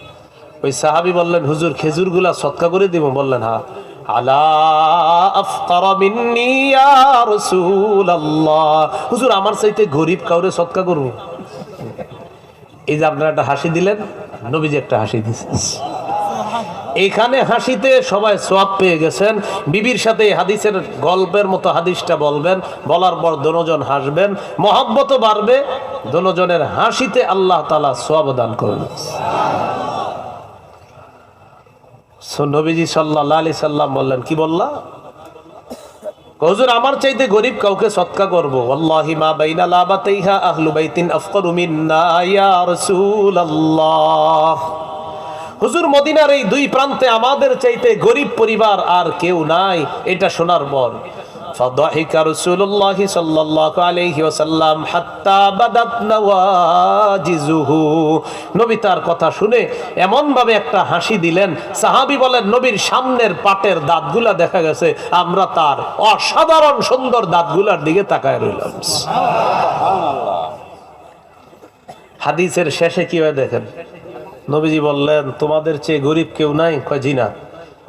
ওই সাহাবী বললেন, হুজুর খেজুরগুলা সদকা করে দিব? বললেন, হ্যাঁ। আলা আফকারা মিন্নি ইয়া রাসূলুল্লাহ, হুজুর আমার চাইতে গরীব কাউরে সদকা করব? এই যে আপনারা একটা হাসি দিলেন, নবীজি একটা হাসি দিয়েছেন। এখানে হাসিতে সবাই সওয়াব পেয়ে গেছেন। বিবির সাথে হাদিসের গল্পের মতো হাদিসটা বলবেন, বলার পর দোনোজন হাসবেন, মহব্বতও বাড়বে, দোনোজনের হাসিতে আল্লাহ তাআলা সওয়াব দান করবেন। নবীজি সাল্লাল্লাহু আলাইহি সাল্লাম বললেন, কি বললা? হুজুর আমার চাইতে গরীব কাউকে সদকা করব? ওয়াল্লাহি মা বাইনা লাবাতাইহা আহলু বাইতিন আফকারু মিন্না ইয়া রাসূলুল্লাহ, হুজুর মদিনার এই 2 প্রান্তে আমাদের চাইতে গরীব পরিবার আর কেউ নাই। এটা শোনার পর ফাদাহিকা রাসূলুল্লাহ সাল্লাল্লাহু আলাইহি ওয়াসাল্লাম হাত্তা বাদাত নাওয়াজিজুহু, নবী তার কথা শুনে এমন ভাবে একটা হাসি দিলেন, সাহাবী বলেন, নবীর সামনের পাটের দাঁতগুলা দেখা গেছে, আমরা তার অসাধারণ সুন্দর দাঁতগুলার দিকে তাকায় রইলাম। সুবহানাল্লাহ। হাদিসের শেষে কি হয় দেখেন, নবীজি বললেন, তোমাদের চেয়ে গরীব কেউ নাই? কয় জি না।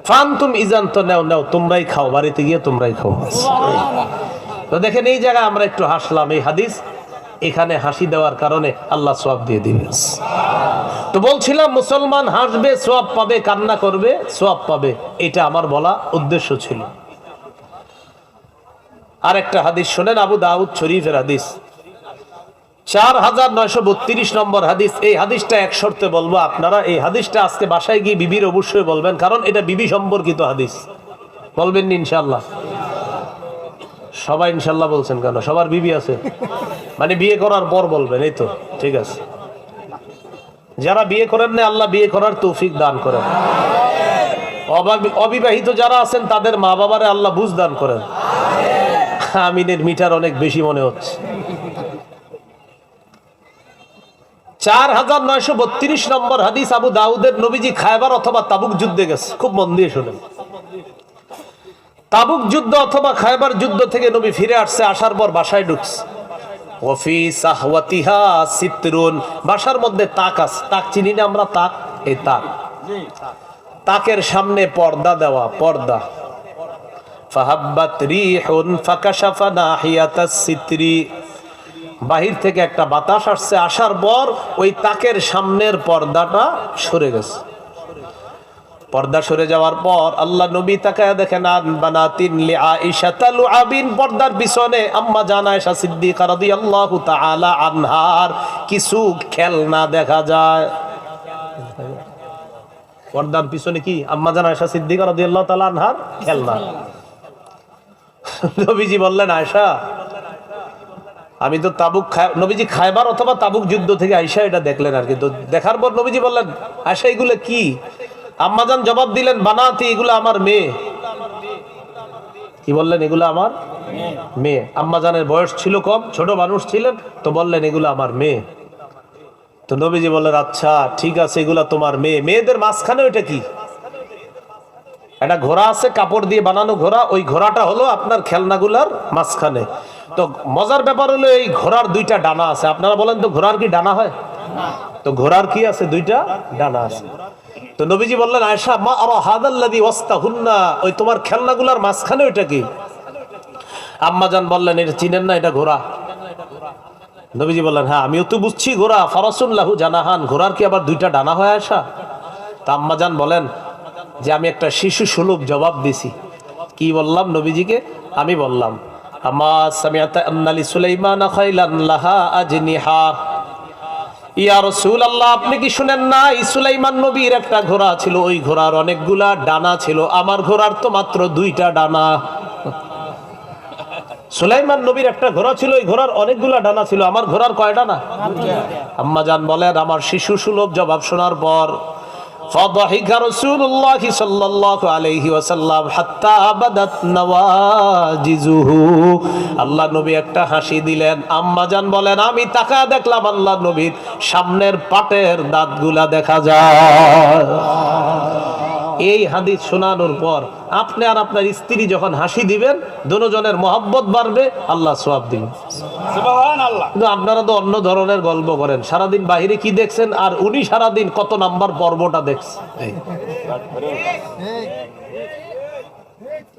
ফান্তুম ইজান, তো নাও নাও, তোমরাই খাও, বাড়িতে গিয়ে তোমরাই খাও। তো দেখেন এই জায়গায় আমরা একটু হাসলাম, এই হাদিস এখানে হাসি দেওয়ার কারণে আল্লাহ সওয়াব দিয়ে দিবেন। তো বলছিলাম মুসলমান হাসবে সওয়াব পাবে, কান্না করবে সওয়াব পাবে, এটা আমার বলা উদ্দেশ্য ছিল। আরেকটা হাদিস শোনেন, আবু দাউদ শরীফের হাদিস, 4932 নম্বর হাদিস। এই হাদিসটা এক শর্তে বলবো, আপনারা এই হাদিসটা আজকে বাসায় গিয়ে বিবির অবশ্যই বলবেন, কারণ এটা বিবি সম্পর্কিত হাদিস। বলবেন নি ইনশাআল্লাহ? সবাই ইনশাআল্লাহ বলছেন কেন? সবার বিবি আছে, মানে বিয়ে করার পর বলবেন, এই তো ঠিক আছে। যারা বিয়ে করেন না, আল্লাহ বিয়ে করার তৌফিক দান করেন। অবিবাহিত যারা আছেন তাদের মা বাবারে আল্লাহ বুঝ দান করেন। আমিনের মিটার অনেক বেশি মনে হচ্ছে। 4932 নম্বর হাদিস, আবু দাউদের, নবীজি খায়বার অথবা তাবুক যুদ্ধে গেছে। খুব মন দিয়ে শোনেন, তাবুক যুদ্ধ অথবা খায়বার যুদ্ধ থেকে নবী ফিরে আসছে, আসার পর বাসায় ঢুকছে। ওয়াফি সাহওয়াতিহা সিতরুন, বাসার মধ্যে তাক আছে, তাক চিনি না আমরা? তাক, এই তাক, তাকের সামনে পর্দা দেওয়া, পর্দা। ফাহাব্বাত রিহুন ফাকাশাফা নাহিয়াতাস সিতরি, বাহির থেকে একটা বাতাস আসছে, আসার পর ওই তাকের সামনের পর্দাটা সরে গেছে। পর্দা সরে যাওয়ার পর আল্লাহ নবী তাকায়া দেখেন, আন বানাতিন লিআইশা তালুআবিন, পর্দার পিছনে আম্মা জান আয়েশা সিদ্দিকা রাদিয়াল্লাহু তাআলা আনহার কিছু খেলনা দেখা যায়। পর্দার পিছনে কি আম্মাজান আয়েশা সিদ্দিকা রাদিয়াল্লাহু তাআলা আনহার খেলনা। নবীজি বললেন, আয়েশা আমি তো নবীজি খায়বার অথবা তাবুক যুদ্ধ থেকে আয়েশা এটা দেখলেন আর কি। তো দেখার পর নবীজি বললেন, আয়েশা এগুলো কি? আম্মাজান জবাব দিলেন, বানাতি, এগুলো আমার মেয়ে। কি বললেন? এগুলো আমার মেয়ে। আম্মাজানের বয়স ছিল কম, ছোট মানুষ ছিলেন, তো বললেন এগুলো আমার মেয়ে। তো নবীজি বললেন, আচ্ছা ঠিক আছে, এগুলা তোমার মেয়ে। মেয়েদের মাঝখানে ওইটা কি? একটা ঘোড়া আছে, কাপড় দিয়ে বানানো ঘোড়া, ওই ঘোড়াটা হলো আপনার খেলনাগুলার মাঝখানে। তো মজার ব্যাপার হলো এই ঘোড়ার দুইটা ডানা আছে। আপনারা বলেন তো ঘোড়ার কি ডানা হয়? তো ঘোড়ার কি আছে? দুইটা ডানা আছে। তো নবীজি বললেন, আয়েশা মা আরা হাদাল্লাযী ওয়াস্তাহুন্না, ওই তোমার খেলনাগুলার মাঝখানে ওইটা কি? আম্মাজান বললেন, এটা চিনেন না, এটা ঘোড়া। নবীজি বললেন, হ্যাঁ আমিও তো বুঝছি ঘোড়া, ফারাসুন লাহু জানাহান, ঘোড়ার কি আবার দুইটা ডানা হয় আয়েশা? তা আম্মাজান বলেন যে আমি একটা শিশু সুলভ জবাব দিছি। কি বললাম নবীজিকে? আমি বললাম, আমা সামিআতা আন্না লিসুলাইমানা খাইলান লাহা আজনিহা, ইয়া রাসূলুল্লাহ আপনি কি শুনেন না, সুলাইমান নবীর একটা ঘোড়া ছিল, ওই ঘোড়ার অনেকগুলা ডানা ছিল, আমার ঘোড়ার তো মাত্র দুইটা ডানা। সুলাইমান নবীর একটা ঘোড়া ছিল, ওই ঘোড়ার অনেকগুলা ডানা ছিল, আমার ঘোড়ার কয় ডানা? আম্মাজান বলেন, আমার শিশু সুলভ জবাব শোনার পর فضحك رسول الله صلى الله عليه وسلم حتى بدت نواجذه, আল্লাহ নবী একটা হাসি দিলেন। আম্মাজান বলেন, আমি তাকায় দেখলাম আল্লাহ নবীর সামনের পাটের দাঁতগুলা দেখা যায়। এই হাদিস শোনানোর পর আপনি আর আপনার স্ত্রী যখন হাসি দিবেন, দুজনের মহব্বত বাড়বে, আল্লাহ সওয়াব দিবেন। সুবহানাল্লাহ। কিন্তু আপনারা তো অন্য ধরনের গল্প করেন, সারাদিন বাহিরে কি দেখছেন, আর উনি সারাদিন কত নাম্বার পর্বটা দেখছেন।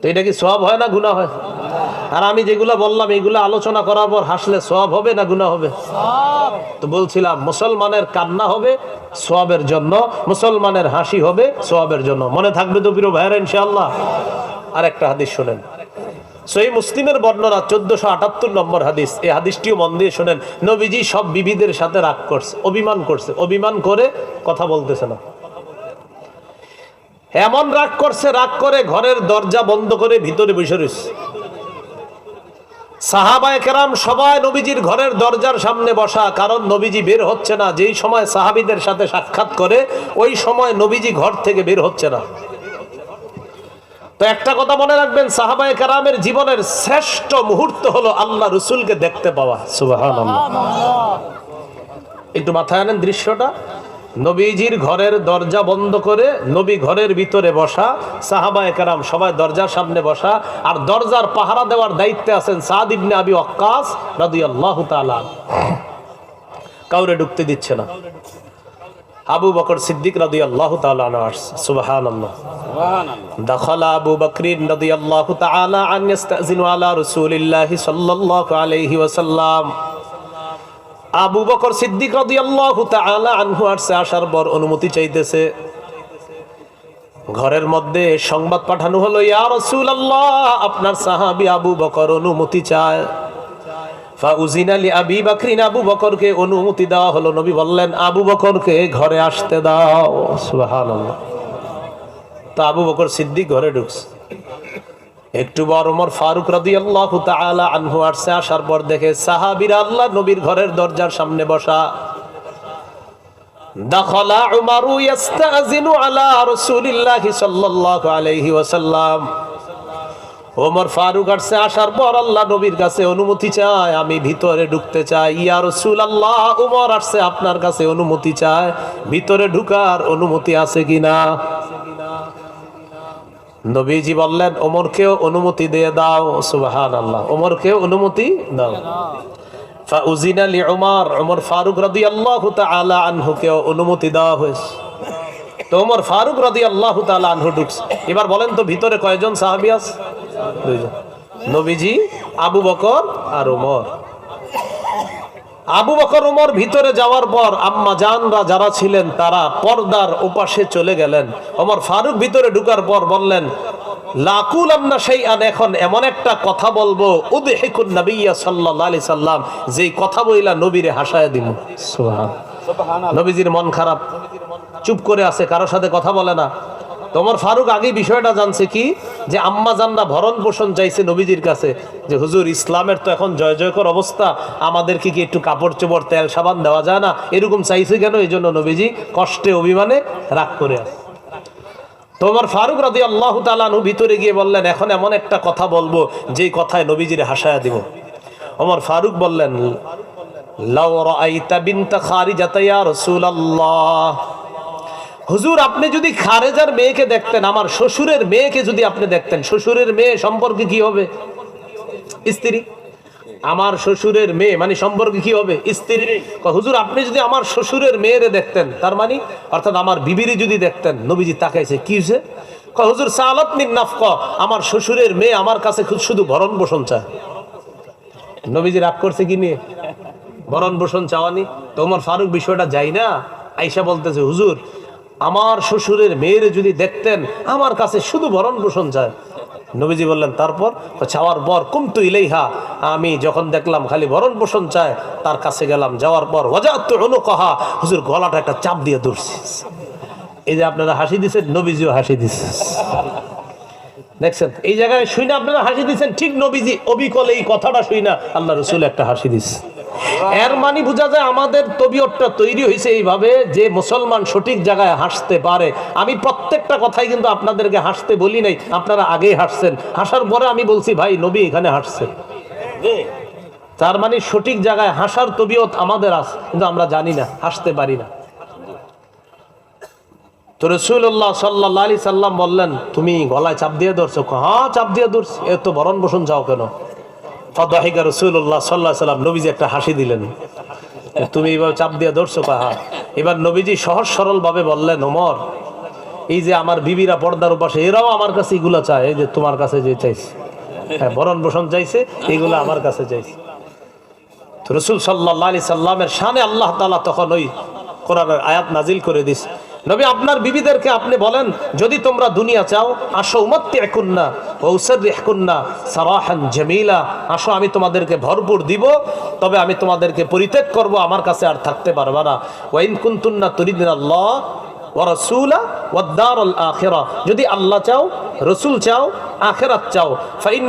তো এটা কি সওয়াব হয় না গুনাহ হয়? আর আমি যেগুলো বললাম এগুলো আলোচনা করার পর হাসলে সওয়াব হবে না গুনাহ হবে? তো বলছিলাম মুসলমানের কান্না হবে সওয়াবের জন্য, মুসলমানের হাসি হবে সওয়াবের জন্য। মনে থাকবে তো প্রিয় ভাইরা ইনশাআল্লাহ? আর একটা হাদিস শুনেন, সহিহ মুসলিমের বর্ণনা 1478 নম্বর হাদিস। এই হাদিসটিও মন দিয়ে শুনেন। নবীজি সব বিবিদের সাথে রাগ করছে, অভিমান করছে, অভিমান করে কথা বলতেছে না। এমন রাগ করছে, রাগ করে ঘরের দরজা বন্ধ করে ভিতরে বসে রয়েছে। সাহাবায়ে কেরাম সবাই নবীজির ঘরের দরজার সামনে বসা, কারণ নবীজি বের হচ্ছে না। যেই সময় সাহাবীদের সাথে সাক্ষাৎ করে ওই সময় নবীজি ঘর থেকে বের হচ্ছে না। তো একটা কথা মনে রাখবেন, সাহাবায়ে কেরামের জীবনের শ্রেষ্ঠ মুহূর্ত হলো আল্লাহ রাসূলকে দেখতে পাওয়া। সুবহানাল্লাহ। একটু মাথায় আনেন দৃশ্যটা। নবীজির ঘরের দরজা বন্ধ করে নবী ঘরের ভিতরে বসা, সাহাবায়ে কেরাম সবাই দরজার সামনে বসা, আর দরজার পাহারা দেওয়ার দায়িত্বে আছেন সাদ ইবনে আবি ওয়াক্কাস রাদিয়াল্লাহু তাআলা। কাউরে ঢুকতে দিচ্ছে না। আবু বকর সিদ্দিক রাদিয়াল্লাহু তাআলা আনহু আসছে। সুবহানাল্লাহ। দাখালা আবু বকরিন রাদিয়াল্লাহু তাআলা আন ইস্তাযিনু আলা রাসূলিল্লাহি সাল্লাল্লাহু আলাইহি ওয়াসাল্লাম। আবু বকর সিদ্দিক রাদিয়াল্লাহু তাআলা আনহু আসছে, আসার পর অনুমতি চাইতেছে। ঘরের মধ্যে সংবাদ পাঠানো হলো, ইয়া রাসূলুল্লাহ আপনার সাহাবী আবু বকর অনুমতি চায়। ফাউজিনা লি আবি বকরিন, আবু বকরকে অনুমতি দেওয়া হলো। নবী বললেন, আবু বকরকে ঘরে আসতে দাও। সুবহানাল্লাহ। তো আবু বকর সিদ্দিক ঘরে ঢুকছে। একটু পর ওমর ফারুক রাদিয়াল্লাহু তাআলা আনহু আসছে। আসার পর দেখে সাহাবীরা আল্লাহ নবীর ঘরের দরজার সামনে বসা। দাখালা উমারু ইস্তাযিনু আলা রাসূলিল্লাহি সাল্লাল্লাহু আলাইহি ওয়াসাল্লাম। ওমর ফারুক আসছে। আসার পর আল্লাহ নবীর কাছে অনুমতি চায়, আমি ভিতরে ঢুকতে চাই। ইয়া রাসূলুল্লাহ ওমর আসছে, আপনার কাছে অনুমতি চায়, ভিতরে ঢুকার অনুমতি আছে কিনা? নবীজি বললেন, ওমরকেও অনুমতি দিয়ে দাও। সুবহানাল্লাহ। ওমরকেও অনুমতি দাও। ফাউজিনা লি উমর, ওমর ফারুক রাদিয়াল্লাহু তাআলা আনহুকেও অনুমতি দেওয়া হয়েছে। তো ওমর ফারুক রাদিয়াল্লাহু তাআলা আনহু ঢুকছে। এবার বলেন তো ভিতরে কয়জন সাহাবী আছে? দুইজন, নবীজি, আবু বকর আর ওমর। আবু বকর ওমর ভিতরে যাওয়ার পর আম্মা জানরা যারা ছিলেন তারা পর্দার ওপাশে চলে গেলেন। ওমর ফারুক ভিতরে ঢুকার পর বললেন, লাকুলান্না শাইআন, এখন এমন একটা কথা বলবো, উদহিকুন নবিয়্যা সাল্লাল্লাহু আলাইহি সাল্লাম, যেই কথা বইলা নবীরে হাসায় দিমু। সুবহানাল্লাহ। নবীজির মন খারাপ, চুপ করে আছে, কারোর সাথে কথা বলে না। তোমার ফারুক আগে বিষয়টা জানছে কি, যে আম্মা জানরা ভরণ পোষণ চাইছে নবীজির কাছে, যে হুজুর ইসলামের তো এখন জয় জয়কর অবস্থা, আমাদেরকে কি একটু কাপড় চোপড় তেল সাবান দেওয়া যায় না, এরকম চাইছে কেন? এই জন্য নবীজি কষ্টে অভিমানে রাগ করে আছে। তোমার ফারুক রাদিয়াল্লাহু তাআলা আনহু ভিতরে গিয়ে বললেন, এখন এমন একটা কথা বলবো যেই কথায় নবীজির হাসায়া দিব। ওমর ফারুক বললেন, লাউ রাআইতা বিনতা খারিজাতা ইয়া রাসূলুল্লাহ, হুজুর আপনি যদি খারেজার মেয়েকে দেখতেন, আমার শ্বশুরের মেয়েকে যদি আপনি দেখতেন, শ্বশুরের মেয়ে সম্পর্কে কি হবে? স্ত্রী। আমার শ্বশুরের মেয়ে মানে সম্পর্কে কি হবে? স্ত্রী। হুজুর আপনি যদি আমার শ্বশুরের মেয়েরে দেখতেন, তার মানে অর্থাৎ আমার বিবিরে যদি দেখতেন। নবীজি তাকাইছে, কি হয়েছে? হুজুর সালাতনিন নাফকা, আমার শ্বশুরের মেয়ে আমার কাছে শুধু ভরণ পোষণ চায়। নবীজি রাগ করছে কি নিয়ে? ভরণ পোষণ চাওয়ানি। তোমার ফারুক বিষয়টা যাই না, আয়েশা বলতেছে, হুজুর আমার শ্বশুরের মেয়েরে যদি দেখতেন, আমার কাছে শুধু ভরণ পোষণ চায়। নবীজি বললেন, তারপর? চাওয়ার পর কুমতু ইলাইহা, আমি যখন দেখলাম খালি ভরণ পোষণ চায়, তার কাছে গেলাম, যাওয়ার পর ওয়াজাতু উনুকাহা, হুজুর গলাটা একটা চাপ দিয়ে ধরছি। এই যে আপনারা হাসি দিচ্ছেন, নবীজিও হাসি দিচ্ছে, দেখছেন? এই জায়গায় শুই না আপনারা হাসি দিচ্ছেন, ঠিক নবীজি অবিকলে এই কথাটা শুই না আল্লাহ রসুল একটা হাসি দিচ্ছে। এর মানে বোঝা যায় আমাদের তবিয়তটা তৈরি হয়েছে এইভাবে যে মুসলমান সঠিক জায়গায় হাসতে পারে। আমি প্রত্যেকটা কথাই কিন্তু আপনাদেরকে হাসতে বলি নাই, আপনারা আগেই হাসছেন, হাসার পরে আমি বলছি ভাই নবী এখানে হাসছেন। তার মানে সঠিক জায়গায় হাসার তবিয়ত আমাদের আছে, কিন্তু আমরা জানি না, হাসতে পারি না। তো রাসূলুল্লাহ সাল্লাল্লাহু আলাইহি সাল্লাম বললেন, তুমি গলায় চাপ দিয়ে ধরছো? হ্যাঁ চাপ দিয়ে ধরছি। এত ভরণ পোষণ চাও কেন? ফাদাহিকা রাসূলুল্লাহ সাল্লাল্লাহু আলাইহি সাল্লাম, নবীজি একটা হাসি দিলেন, তুমি এইভাবে চাপ দিয়ে ধরছো কাহা? এবার নবীজি সহজ সরল ভাবে বললেন, ওমর এই যে আমার বিবিরা পর্দার উপাসে, এরাও আমার কাছে এগুলা চায়, এই যে তোমার কাছে যে চাইছে, হ্যাঁ ভরণ পোষণ চাইছে, এগুলো আমার কাছে চাইছে। তো রাসূল সাল্লাল্লাহু আলাইহি সাল্লামের শানে আল্লাহ তাআলা তখন ওই কোরআনের আয়াত নাজিল করে দিস, নবী আপনার বিবিদেরকে আপনি বলেন, যদি তোমরা দুনিয়া চাও, আসো উমাত্তিউকুন্না ওয়া উসাররিহুকুন্না সারাহান জামিলা, আসো আমি তোমাদেরকে ভরপুর দিব, তবে আমি তোমাদেরকে পরিত্যাগ করব, আমার কাছে আর থাকতে পারবে না। ওয়া ইন কুনতুন্না তুরিদুনাল্লাহ ওয়া রাসূলা ওয়াদ দারুল আখিরা, যদি আল্লাহ চাও, রাসূল চাও, আখিরাত চাও, ফাইন